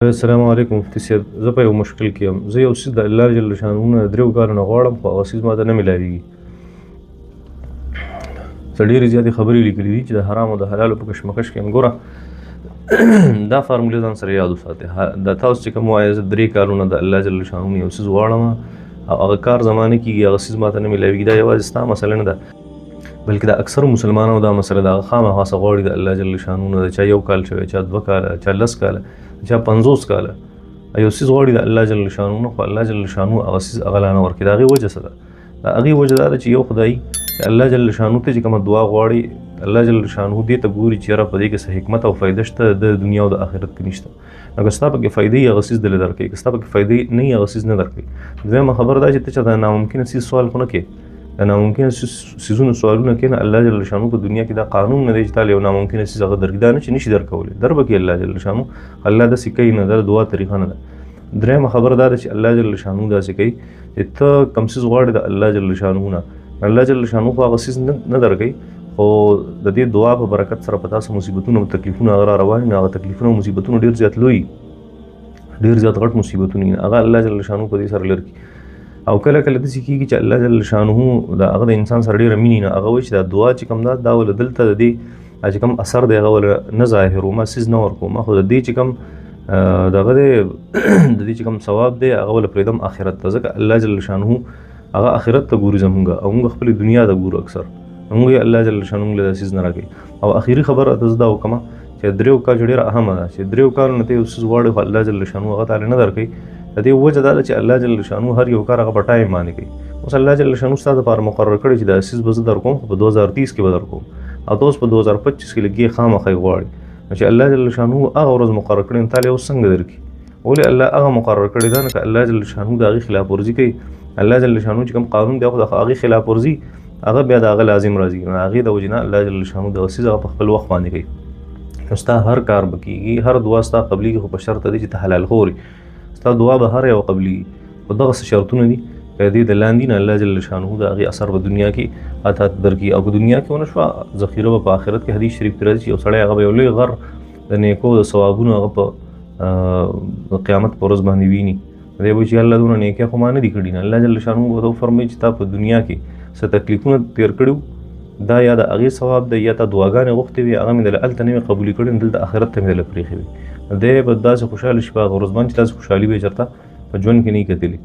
السلام علیکم مفتي صاحب، زه په یو مشکل کې یم. زه یو څیز د الله جل شانه نه دریو کالو نه غواړم، خو هغه څیز ماته نه میلاویږي. څه ډېرې زیاتې خبرې لیکلي دي چې د حرام او د حلالو په کشمکش کې یم. ګوره دا فارمولې ځان سره یاد وساتئ. دا تاسو چې کوم وایئ زه 3 کالو نه د الله جل شانه نه یو څیز غواړم او هغه کار زما نه کېږي، هغه څیز ماته نه میلاویږي، دا یوازې ستا مسله نه ده، بلکې د اکثرو مسلمانانو دا مسله ده. هغه خامخا څه غواړي د الله جل شانه نه، چا 1 کال شوی، چا 2 کاله، چا 10 کاله، چا 50 کاله یو څیز غواړي د الله جل شانه نه، خو الله جل شانه هغه څیز هغه لا نه ورکوي. د هغې وجه څه ده؟ د هغې وجه دا ده چې یو خدای الله جل شانه ته چې کومه دعا غواړي، الله جل شانه دې ته ګوري چې یاره په دې کې څه حکمت او فایده شته، د دنیا او د آخرت کې نشته. نو که ستا پکې فایده وي هغه څیز دله درکوي، که ستا پکې فایده نه وي هغه څیز نه درکوي. دویمه خبره دا چې ته چېرته د ناممکنه څیز سوال خو نه کوې، د ناممکنه څیزونو سوالونه کوې نه. الله جل شانه په دنیا کې دا قانون نه دی چې تا له یو ناممکنه څیز هغه درکړي، دا نه چې نشي درکولی، در به کړي الله جل شانه. الله داسې کوي نه، دا د دعا طریقه نه ده. درېیمه خبره دا ده چې الله جل شانه داسې کوي چې ته کوم څیز غواړې د الله جل شانه نه، الله جل شانه خو هغه څیز نه درکوي، خو د دې دعا په برکت سره په تاسو مصیبتونه او تکلیفونه هغه را روان دي. هغه تکلیفونه او مصیبتونه ډېر زیات لوی، ډېر زیات غټ مصیبتونه دي، هغه الله جل شانه په دې سره لرې کړي. او کله کله داسې کېږي چې الله جل شانه د هغه د انسان سره ډېره مینې نه، هغه وایي چې دا دعا چې کوم ده دا ولې دلته د دې چې کوم اثر دی هغه ولې نه ظاهروم، څیز نه ورکوم، خو د دې چې کوم دغه دی د دې چې کوم ثواب دی هغه ولې پرېږدم آخرت ته، ځکه الله جل شانه هغه آخرت ته ګوري زمونږ، او موږ خپلې دنیا ته ګورو اکثر، موږ یې الله جل شانه موږ له دا څیز نه راکوي. او اخري خبره ته زه دا وکړم چې 3 کالو ډېره اهمه ده چې 3 کالو نه ته یو څیز غواړې خو الله جل شانه هغه تعالی نه درکوي. د دې وجه دا ده چې الله جل شانه هر یو کار هغه په ټایم باندې کوي. اوس الله جل شانه ستا دپاره مقرر کړی چې دا څیز به زه درکوم، خو په 2030 کې به درکوم، او ته اوس په 2025 کې لګې خامخا یې غواړې. نو چې الله جل شانه هغه ورځ مقرر کړې نو تا له اوس څنګه درکړي؟ ولې الله هغه مقرر کړی ده نه، که الله جل شانه د هغې خلاف ورزي کوي، الله جل شانه چې کوم قانون دی د هغې خلاف ورزي هغه بیا د هغه لازم راځي. نو هغې د وجې نه الله جل شانه دغه څیز هغه په خپل وخت باندې کوي. نو ستا هر کار به کېږي، هر دعا ستا قبلېږي، خو په شرط دی چې ته حلال خورې. ستا دعا به هر یو قبلېږي، خو دغسې شرطونه دي که دې د لاندې نه الله جل شانه د هغې اثر په دنیا کې اته درکړي، او په دنیا کې ونه شوه ذخیره به په آخرت کې. حدیث شریف کې راځي چې یو سړی هغه به یو لوی غر د نیکو د ثوابونو هغه په قیامت په ورځ باندې ویني. دی به چې الله دونه نیکۍ خو ما نه دي کړي. نه الله جل شانه به ته وفرمایي چې تا په دنیا کې څه تکلیفونه تېر کړي دا یا د هغې ثواب دی یا تا دعاګانې غوښتې وي هغه مې دله هلته نه وي قبولې کړي، دلته آخرت ته مې دله پرېښې وي. دی به داسې خوشحاله شي په هغه ورځ باندې چې داسې خوشحالي به یې چېرته په ژوند کې نه وي کتلې.